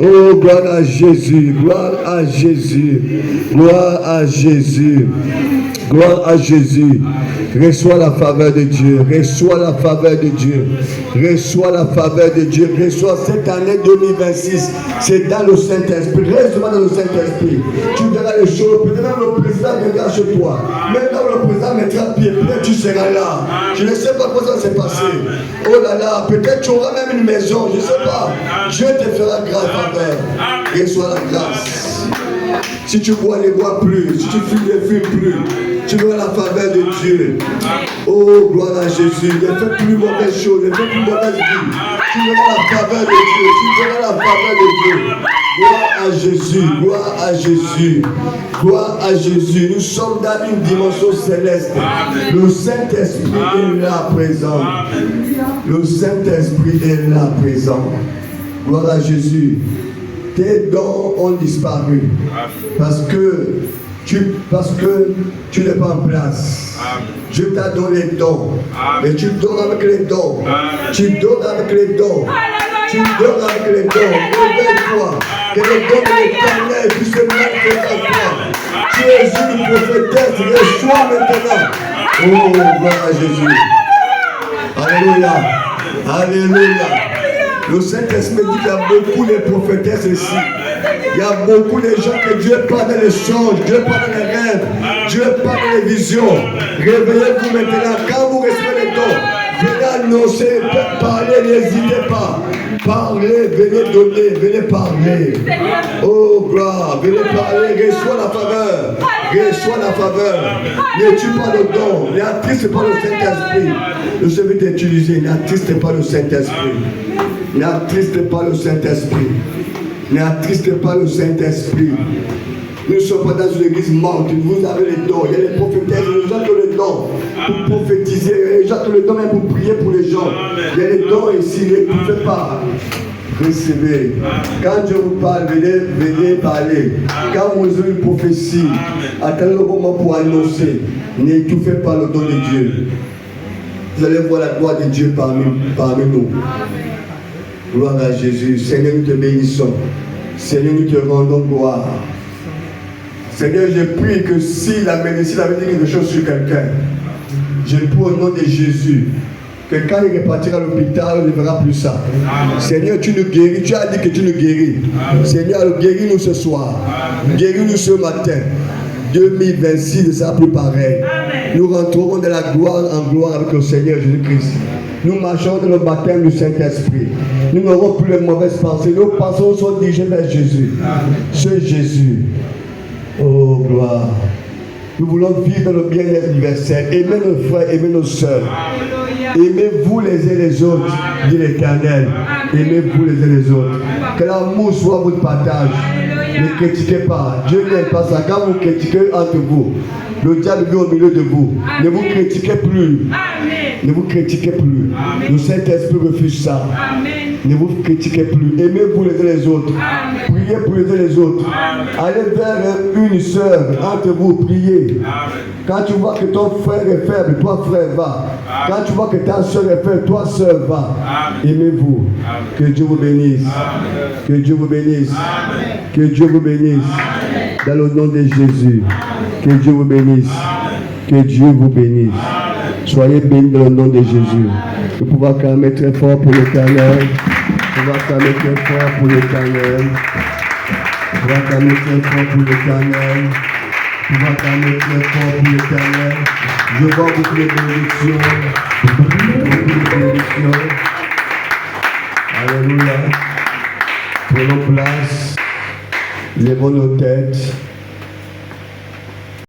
Oh, gloire à Jésus, gloire à Jésus, gloire à Jésus, gloire à Jésus. Reçois la faveur de Dieu, reçois la faveur de Dieu, reçois la faveur de Dieu, reçois cette année 2026. C'est dans le Saint-Esprit, reste dans le Saint-Esprit. Tu verras les choses, peut-être même le président viendra chez toi. Même quand le président mettra pied, peut-être tu seras là. Je ne sais pas comment ça s'est passé. Oh là là, peut-être tu auras même une maison, je ne sais pas. Dieu te fera grâce faveur. Reçois la grâce. Si tu bois, ne bois plus. Si tu fumes, ne fume plus. Tu verras la faveur de Dieu. Oh, gloire à Jésus. Ne fais plus mauvaise chose, ne fais plus mauvaise vie. Tu verras la faveur de Dieu. Tu verras la faveur de Dieu. Gloire à Jésus, gloire à Jésus, gloire à Jésus. Nous sommes dans une dimension céleste. Le Saint-Esprit est là présent. Le Saint-Esprit est là présent. Gloire à Jésus. Tes dons ont disparu parce que tu n'es pas en place. Dieu t'a donné les dons, mais tu donnes avec les dons. Tu donnes avec les dons. Tu donnes avec les dons. Réveille-toi. Que les dons de l'Éternel puissent se manifester en toi. Tu es une prophétesse. Reçois maintenant. Oh, gloire à Jésus. Alléluia. Alléluia. Le Saint-Esprit dit qu'il y a beaucoup de prophétesses ici. Il y a beaucoup de gens que Dieu parle dans les songes, Dieu parle dans les rêves, Dieu parle dans les visions. Réveillez-vous maintenant. Quand vous recevez les dons, venez annoncer, parler, n'hésitez pas. Parlez, venez donner, venez parler. Oh gloire, venez parler, reçois la faveur. Reçois la faveur. Ne tue pas le don, n'attriste pas le Saint-Esprit. Je sais t'utiliser, n'attriste pas le Saint-Esprit. N'attriste pas le Saint-Esprit. N'attriste pas le Saint-Esprit. Nous ne sommes pas dans une église morte. Vous avez les dons. Il y a les prophétesses. Les gens ont les dons pour prophétiser. Les gens ont les dons même pour prier pour les gens. Il y a les dons ici. Ne pouvez pas. Recevez. Quand Dieu vous parle, venez parler. Quand vous avez une prophétie, attendez le moment pour annoncer. N'étouffez pas le don de Dieu. Vous allez voir la gloire de Dieu parmi nous. Gloire à Jésus. Seigneur, nous te bénissons. Seigneur, nous te rendons gloire. Seigneur, je prie que si la médecine avait dit quelque chose sur quelqu'un, je prie au nom de Jésus, que quand il repartira à l'hôpital, on ne verra plus ça. Amen. Seigneur, tu nous guéris. Tu as dit que tu nous guéris. Amen. Seigneur, guéris-nous ce soir. Guéris-nous ce matin. 2026 ne sera plus pareil. Amen. Nous rentrerons de la gloire en gloire avec le Seigneur Jésus-Christ. Nous marchons dans le baptême du Saint-Esprit. Nous n'aurons plus les mauvaises pensées. Nos pensées sont dirigées vers Jésus. Ce Jésus. Oh, gloire. Nous voulons vivre dans le bien-être universel. Aimez nos frères, aimez nos sœurs. Aimez-vous les uns les autres, dit l'Éternel. Aimez-vous les uns les autres. Que l'amour soit votre partage. Ne critiquez pas. Dieu n'aime pas ça. Quand vous critiquez entre vous, le diable vit au milieu de vous. Ne vous critiquez plus. Ne vous critiquez plus. Le Saint-Esprit refuse ça. Ne vous critiquez plus. Aimez-vous les uns les autres. Priez pour les uns les autres. Allez vers une sœur entre vous, priez. Quand tu vois que ton frère est faible, toi frère va. Quand tu vois que ta sœur est faible, toi sœur va. Aimez-vous. Que Dieu vous bénisse. Que Dieu vous bénisse. Que Dieu vous bénisse. Dans le nom de Jésus. Que Dieu vous bénisse. Que Dieu vous bénisse. Soyez bénis dans le nom de Jésus. Nous pouvons clamer très fort pour l'Éternel. Nous pouvons clamer très fort pour l'Éternel. Nous pouvons clamer très fort pour l'Éternel. Nous pouvons clamer très fort pour l'Éternel. Je vois beaucoup de bénédictions. Beaucoup de bénédictions. Alléluia. Prenons place. Lèvons nos têtes.